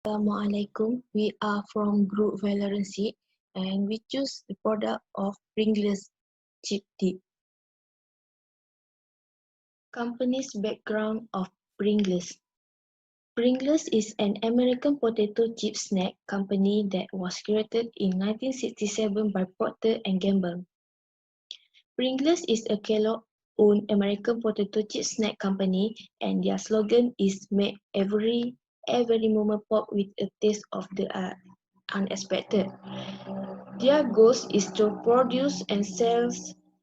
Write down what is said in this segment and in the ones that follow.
Assalamualaikum. We are from Group Valorancy and we choose the product of Pringles chip dip. Company's background of Pringles. Pringles is an American potato chip snack company that was created in 1967 by Procter and Gamble. Pringles is a Kellogg-owned American potato chip snack company and their slogan is "Make every moment pop with a taste of the unexpected." Their goal is to produce and sell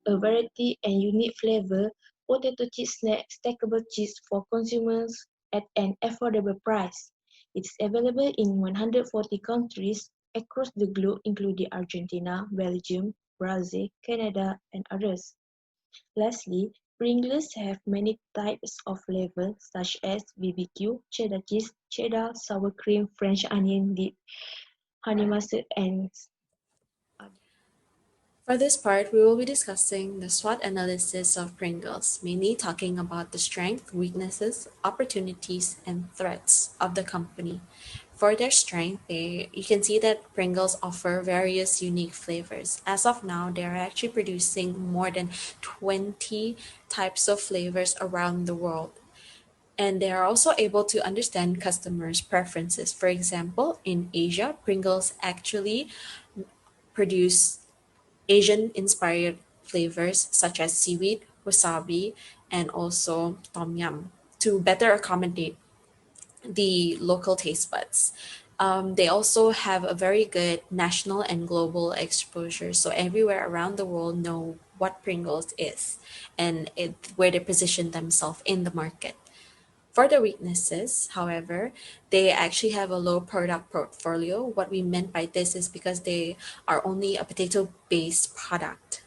a variety and unique flavor potato chip snack stackable chips for consumers at an affordable price. It is available in 140 countries across the globe including Argentina, Belgium, Brazil, Canada, and others. Lastly, Pringles have many types of flavors such as BBQ, cheddar cheese, cheddar, sour cream, French onion dip, honey mustard, and For this part, we will be discussing the SWOT analysis of Pringles, mainly talking about the strengths, weaknesses, opportunities, and threats of the company. For their strength, you can see that Pringles offer various unique flavors. As of now, they are actually producing more than 20 types of flavors around the world. And they are also able to understand customers' preferences. For example, in Asia, Pringles actually produce Asian-inspired flavors such as seaweed, wasabi, and also tom yum to better accommodate the local taste buds. They also have a very good national and global exposure, so everywhere around the world know what Pringles is and where they position themselves in the market. For the weaknesses, however, they actually have a low product portfolio. What we meant by this is because they are only a potato-based product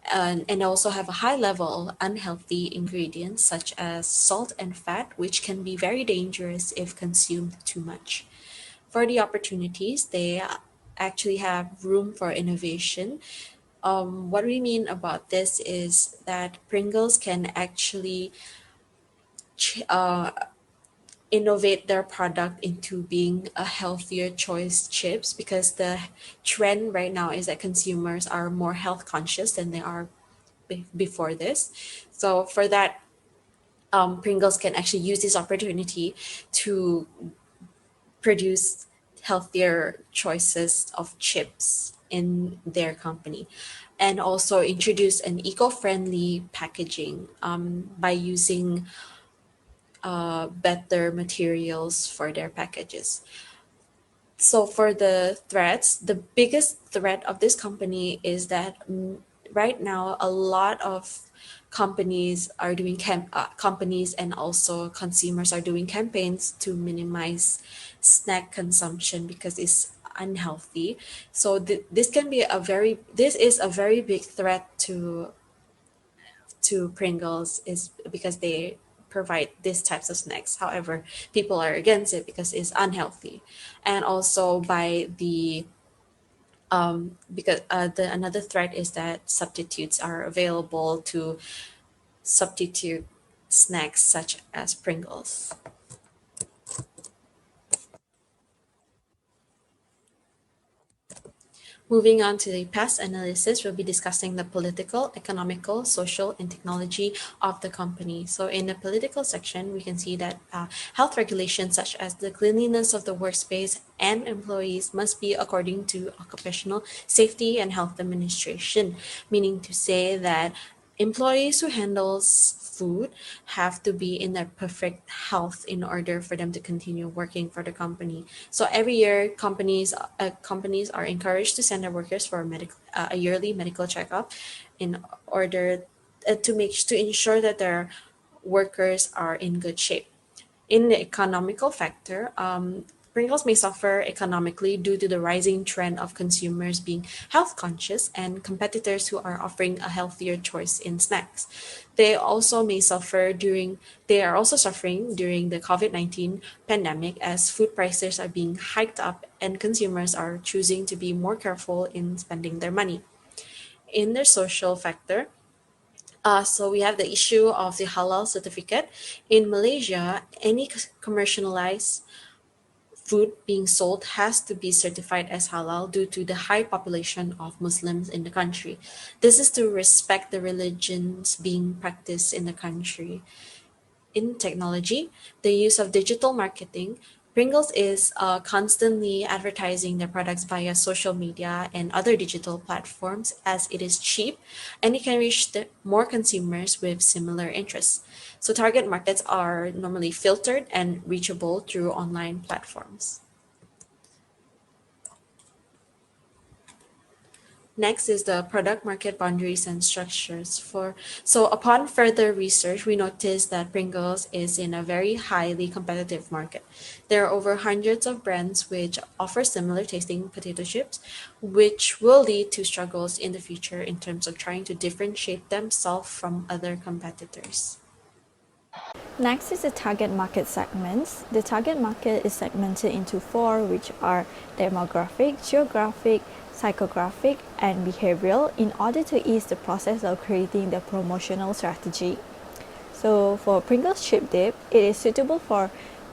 and also have a high level of unhealthy ingredients such as salt and fat, which can be very dangerous if consumed too much. For the opportunities, they actually have room for innovation. What we mean about this is that Pringles can actually innovate their product into being a healthier choice chips because the trend right now is that consumers are more health conscious than they are before this. So for that, Pringles can actually use this opportunity to produce healthier choices of chips in their company and also introduce an eco-friendly packaging by using better materials for their packages. So for the threats, the biggest threat of this company is that right now a lot of companies and also consumers are doing campaigns to minimize snack consumption because it's unhealthy. So this is a very big threat to Pringles is because they provide these types of snacks. However, people are against it because it's unhealthy, and also by the because the another threat is that substitutes are available to substitute snacks such as Pringles. Moving on to the past analysis, we'll be discussing the political, economical, social, and technology of the company. So in the political section, we can see that health regulations such as the cleanliness of the workspace and employees must be according to Occupational Safety and Health Administration, meaning to say that employees who handles food have to be in their perfect health in order for them to continue working for the company. So every year, companies are encouraged to send their workers for a yearly medical checkup, in order to ensure that their workers are in good shape. In the economical factor, Pringles may suffer economically due to the rising trend of consumers being health conscious and competitors who are offering a healthier choice in snacks. They are also suffering during the COVID-19 pandemic as food prices are being hiked up and consumers are choosing to be more careful in spending their money. In the social factor, so we have the issue of the halal certificate. In Malaysia, any commercialized food being sold has to be certified as halal due to the high population of Muslims in the country. This is to respect the religions being practiced in the country. In technology, the use of digital marketing, Pringles is constantly advertising their products via social media and other digital platforms as it is cheap and it can reach more consumers with similar interests. So, target markets are normally filtered and reachable through online platforms. Next is the product market boundaries and structures. So upon further research, we noticed that Pringles is in a very highly competitive market. There are over hundreds of brands which offer similar tasting potato chips, which will lead to struggles in the future in terms of trying to differentiate themselves from other competitors. Next is the target market segments. The target market is segmented into four, which are demographic, geographic, psychographic, and behavioral in order to ease the process of creating the promotional strategy. So for Pringles chip dip, it is suitable for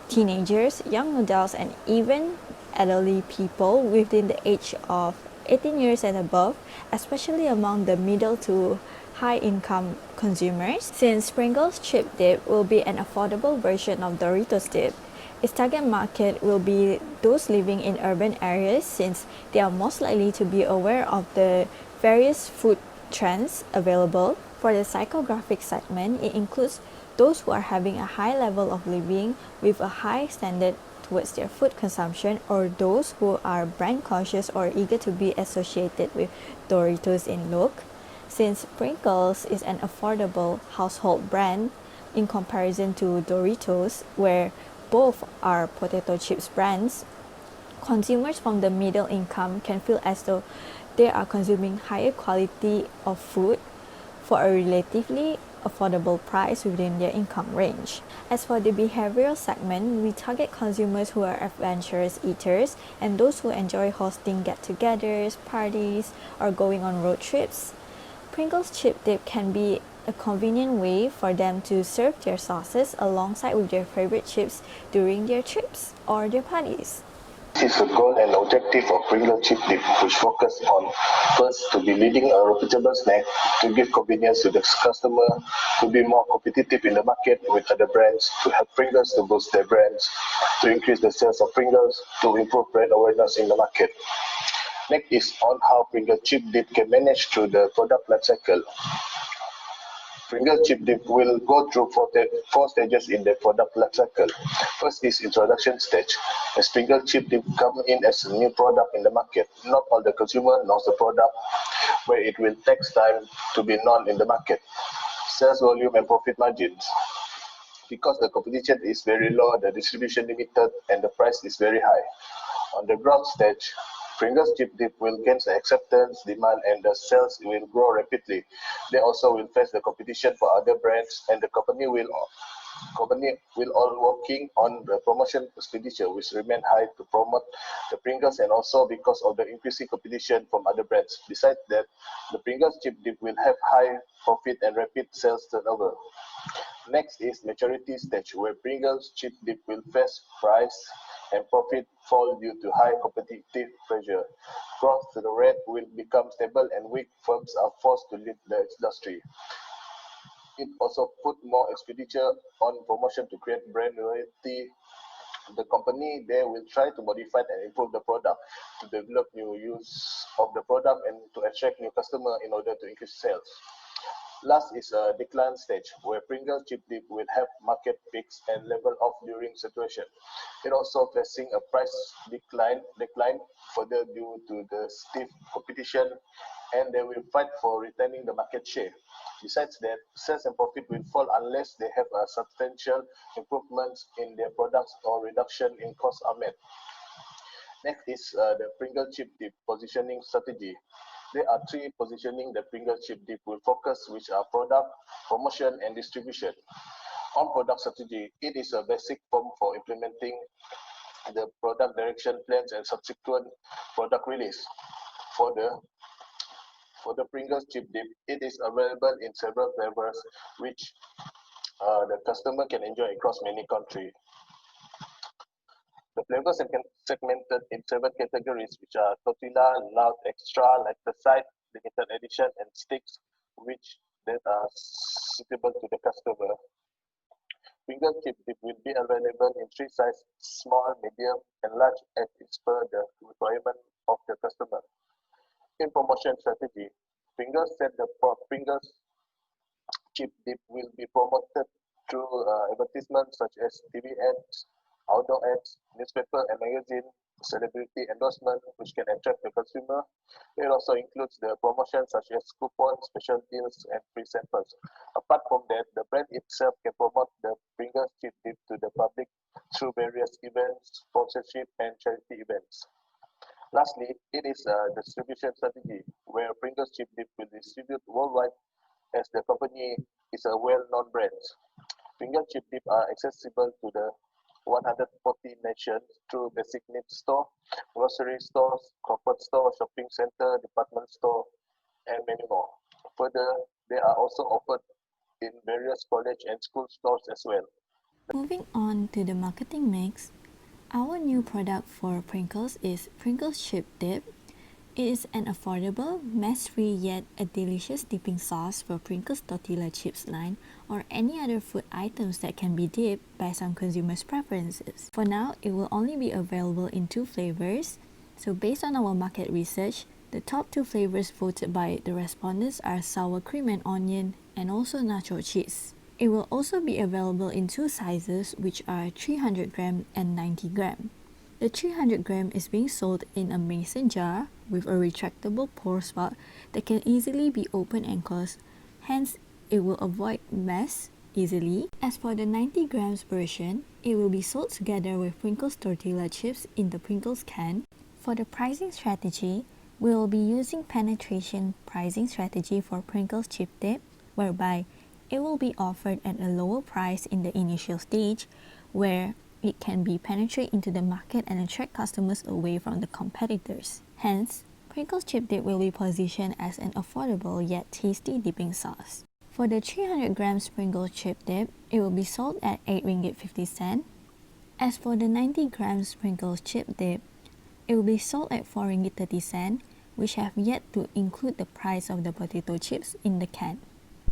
teenagers, young adults, and even elderly people within the age of 18 years and above, especially among the middle to high income consumers. Since Pringles chip dip will be an affordable version of Doritos dip, its target market will be those living in urban areas since they are most likely to be aware of the various food trends available. For the psychographic segment, it includes those who are having a high level of living with a high standard towards their food consumption, or those who are brand conscious or eager to be associated with Doritos in look. Since Pringles is an affordable household brand in comparison to Doritos, where both are potato chips brands, consumers from the middle income can feel as though they are consuming higher quality of food for a relatively affordable price within their income range. As for the behavioral segment, we target consumers who are adventurous eaters and those who enjoy hosting get-togethers, parties, or going on road trips. Pringles chip dip can be a convenient way for them to serve their sauces alongside with their favorite chips during their trips or their parties. This is the goal and objective of Pringles chip dip, which focus on first to be leading a reputable snack, to give convenience to the customer, to be more competitive in the market with other brands, to help Pringles to boost their brands, to increase the sales of Pringles, to improve brand awareness in the market. Next is on how Pringles chip dip can manage through the product life cycle. Pringles chip dip will go through four stages in the product life cycle. First is introduction stage. As Pringles chip dip come in as a new product in the market, not all the consumer knows the product, where it will take time to be known in the market. Sales volume and profit margins. Because the competition is very low, the distribution limited, and the price is very high. On the growth stage, Pringles chip dip will gain acceptance, demand, and the sales will grow rapidly. They also will face the competition for other brands, and the company will all working on the promotion expenditure, which remain high to promote the Pringles, and also because of the increasing competition from other brands. Besides that, the Pringles chip dip will have high profit and rapid sales turnover. Next is maturity stage, where Pringles chip dip will face price and profit fall due to high competitive pressure. Growth rate will become stable and weak firms are forced to leave the industry. It also put more expenditure on promotion to create brand loyalty. The company there will try to modify and improve the product to develop new use of the product and to attract new customer in order to increase sales. Last is a decline stage, where Pringles chip dip will have market peaks and level off during saturation. It also facing a price decline further due to the stiff competition, and they will fight for retaining the market share. Besides that, sales and profit will fall unless they have a substantial improvements in their products or reduction in costs are met. Next is the Pringles chip dip positioning strategy. There are three positioning the Pringles chip dip will focus, which are product, promotion, and distribution. On product strategy, it is a basic form for implementing the product direction plans and subsequent product release. For the Pringles chip dip, it is available in several flavors, which the customer can enjoy across many countries. The flavors are segmented in 7 categories, which are tortilla, loud, extra, lactoside, limited edition, and sticks, which that are suitable to the customer. Pringles chip dip will be available in 3 sizes: small, medium, and large, as is per the requirement of the customer. In promotion strategy, Pringles said the Pringles chip dip will be promoted through advertisements such as TV ads, outdoor ads, newspaper and magazine, celebrity endorsement, which can attract the consumer. It also includes the promotions such as coupons, special deals, and free samples. Apart from that, the brand itself can promote the Pringles chip dip to the public through various events, sponsorship, and charity events. Lastly, it is a distribution strategy where Pringles chip dip will distribute worldwide as the company is a well-known brand. Pringles chip dip are accessible to the 140 nations through basic needs store, grocery stores, comfort store, shopping center, department store, and many more. Further, they are also offered in various college and school stores as well. Moving on to the marketing mix, our new product for Pringles is Pringles Chip Dip. It is an affordable, mess-free yet a delicious dipping sauce for Pringles tortilla chips line or any other food items that can be dipped by some consumers' preferences. For now, it will only be available in 2 flavors. So based on our market research, the top 2 flavors voted by the respondents are sour cream and onion and also nacho cheese. It will also be available in 2 sizes, which are 300 gram and 90 gram. The 300 gram is being sold in a mason jar with a retractable pour spout that can easily be opened and closed, hence it will avoid mess easily. As for the 90 grams version, it will be sold together with Pringles tortilla chips in the Pringles can. For the pricing strategy, we will be using penetration pricing strategy for Pringles chip dip, whereby it will be offered at a lower price in the initial stage, where it can be penetrate into the market and attract customers away from the competitors. Hence, Pringles chip dip will be positioned as an affordable yet tasty dipping sauce. For the 300 grams Pringles chip dip, it will be sold at 8 ringgit 50 cent. As for the 90 grams Pringles chip dip, it will be sold at 4 ringgit 30 cent, which have yet to include the price of the potato chips in the can.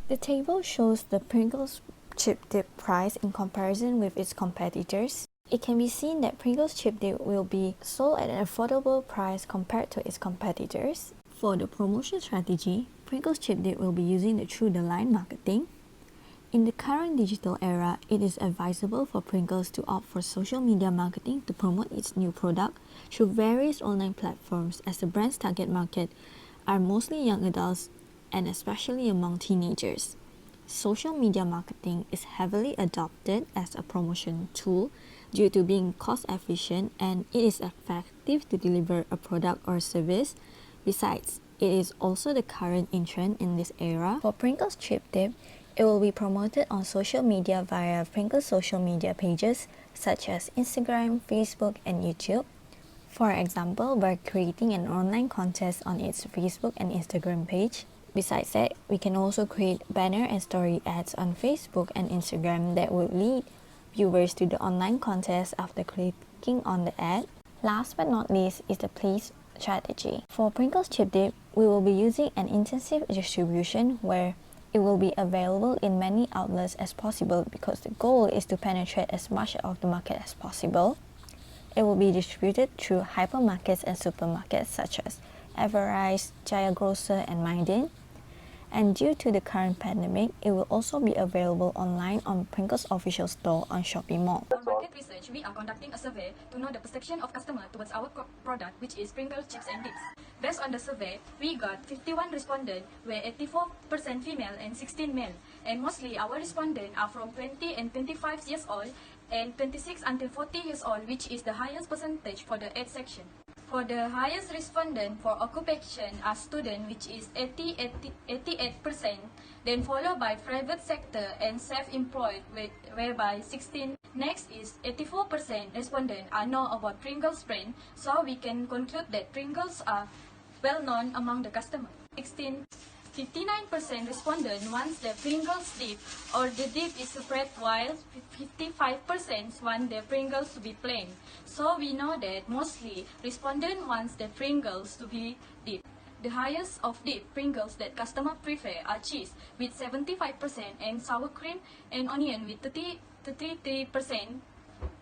The table shows the Pringles chip dip price in comparison with its competitors. It can be seen that Pringles chip dip will be sold at an affordable price compared to its competitors. For the promotion strategy, Pringles chip dip will be using the through the line marketing. In the current digital era, it is advisable for Pringles to opt for social media marketing to promote its new product through various online platforms, as the brand's target market are mostly young adults and especially among teenagers. Social media marketing is heavily adopted as a promotion tool due to being cost efficient, and it is effective to deliver a product or service. Besides, it is also the current in trend in this era. For Pringles chip dip, it will be promoted on social media via Pringles social media pages such as Instagram, Facebook, and YouTube. For example, by creating an online contest on its Facebook and Instagram page. Besides that, we can also create banner and story ads on Facebook and Instagram that would lead viewers to the online contest after clicking on the ad. Last but not least is the place strategy. For Pringles chip dip, we will be using an intensive distribution where it will be available in many outlets as possible, because the goal is to penetrate as much of the market as possible. It will be distributed through hypermarkets and supermarkets such as Everrise, Jaya Grocer, and Maidin. And due to the current pandemic, it will also be available online on Pringles official store on Shopee Mall. On market research, we are conducting a survey to know the perception of customer towards our product, which is Pringles chips and dips. Based on the survey, we got 51 respondents, where 84% female and 16 male, and mostly our respondents are from 20 and 25 years old and 26 until 40 years old, which is the highest percentage for the age section. For the highest respondent for occupation are student, which is 88%, then followed by private sector and self-employed, whereby 16. Next is 84% respondent are know about Pringles brand, so we can conclude that Pringles are well known among the customer. 16 59% respondent wants the Pringles dip or the dip is spread, while 55% want the Pringles to be plain. So we know that mostly respondent wants the Pringles to be dipped. The highest of dip Pringles that customer prefer are cheese with 75% and sour cream and onion with 33%,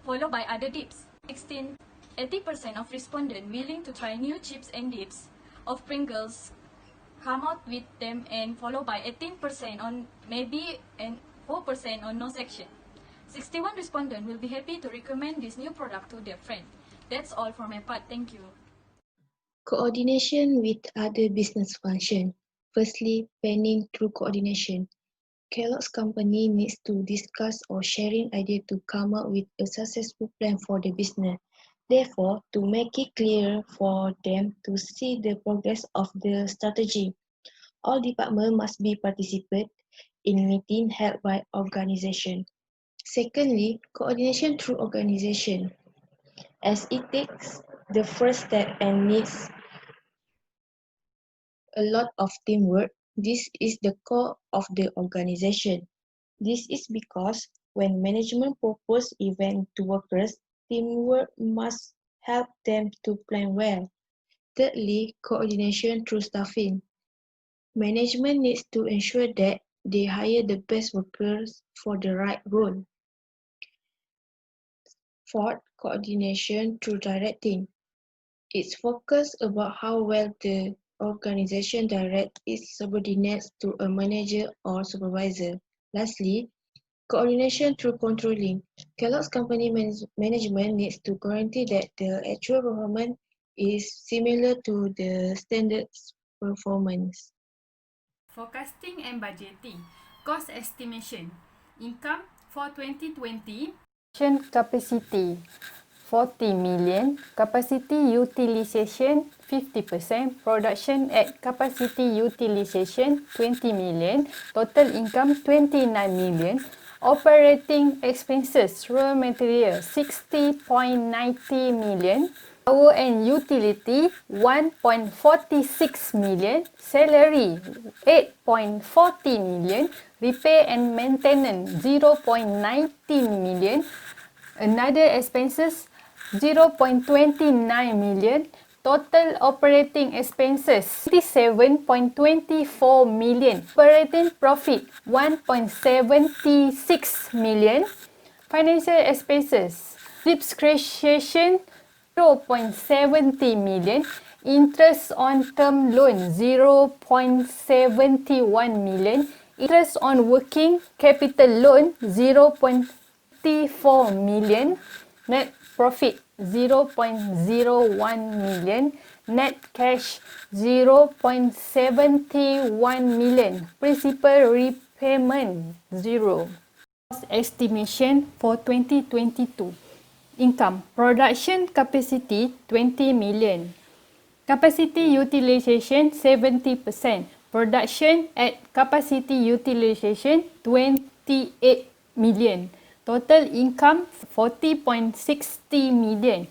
followed by other dips. 80% of respondents willing to try new chips and dips of Pringles come out with them, and followed by 18% on maybe and 4% on no section. 61 respondents will be happy to recommend this new product to their friend. That's all for my part. Thank you. Coordination with other business functions. Firstly, planning through coordination. Kellogg's company needs to discuss or sharing ideas to come up with a successful plan for the business. Therefore, to make it clear for them to see the progress of the strategy, all departments must be participate in meeting held by organization. Secondly, coordination through organization, as it takes the first step and needs a lot of teamwork. This is the core of the organization. This is because when management proposes events to workers, teamwork must help them to plan well. Thirdly, coordination through staffing. Management needs to ensure that they hire the best workers for the right role. Fourth, coordination through directing. It's focused about how well the organization directs its subordinates to a manager or supervisor. Lastly, coordination through controlling. Kellogg's company management needs to guarantee that the actual performance is similar to the standards performance. Forecasting and budgeting. Cost estimation. Income for 2020. Capacity 40 million, capacity utilization 50%, production at capacity utilization 20 million, total income 29 million, operating expenses raw material 60.90 million, power and utility 1.46 million, salary 8.40 million, repair and maintenance 0.19 million, another expenses 0.29 million, total operating expenses 57.24 million, operating profit 1.76 million, financial expenses depreciation 0.70 million, interest on term loan 0.71 million, interest on working capital loan 0.34 million, net profit 0.01 million, net cash 0.71 million, principal repayment 0. Cost estimation for 2022. Income, production capacity 20 million, capacity utilization 70%, production at capacity utilization 28 million, total income 40.60 million,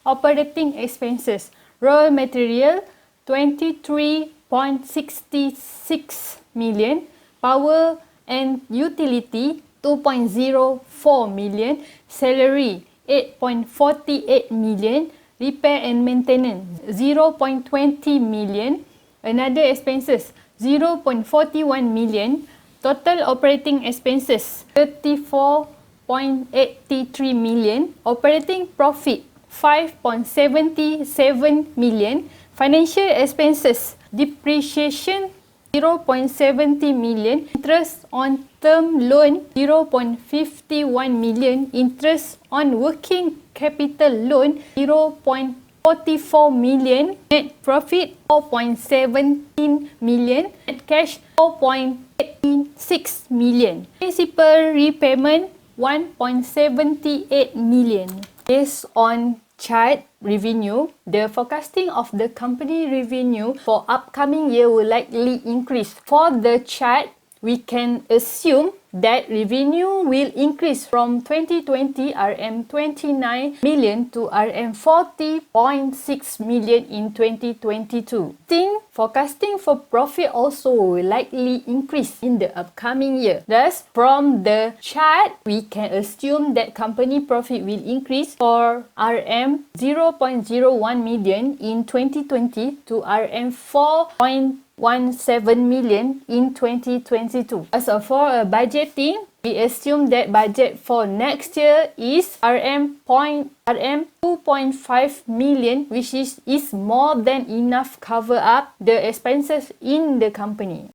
operating expenses raw material 23.66 million, power and utility 2.04 million, salary 8.48 million, repair and maintenance 0.20 million, another expenses 0.41 million, total operating expenses 34.83 million, operating profit 5.77 million, financial expenses depreciation 0.70 million, interest on term loan 0.51 million, interest on working capital loan 0.44 million, net profit 4.17 million, net cash 4.86 million, principal repayment 1.78 million. Based on chart revenue, the forecasting of the company revenue for upcoming year will likely increase. For the chart, we can assume that revenue will increase from 2020 RM29 million to RM40.6 million in 2022. Forecasting for profit also will likely increase in the upcoming year. Thus, from the chart, we can assume that company profit will increase for RM0.01 million in 2020 to RM4.17 million in 2022. As for budgeting, we assume that budget for next year is RM2.5 million, which is more than enough cover up the expenses in the company.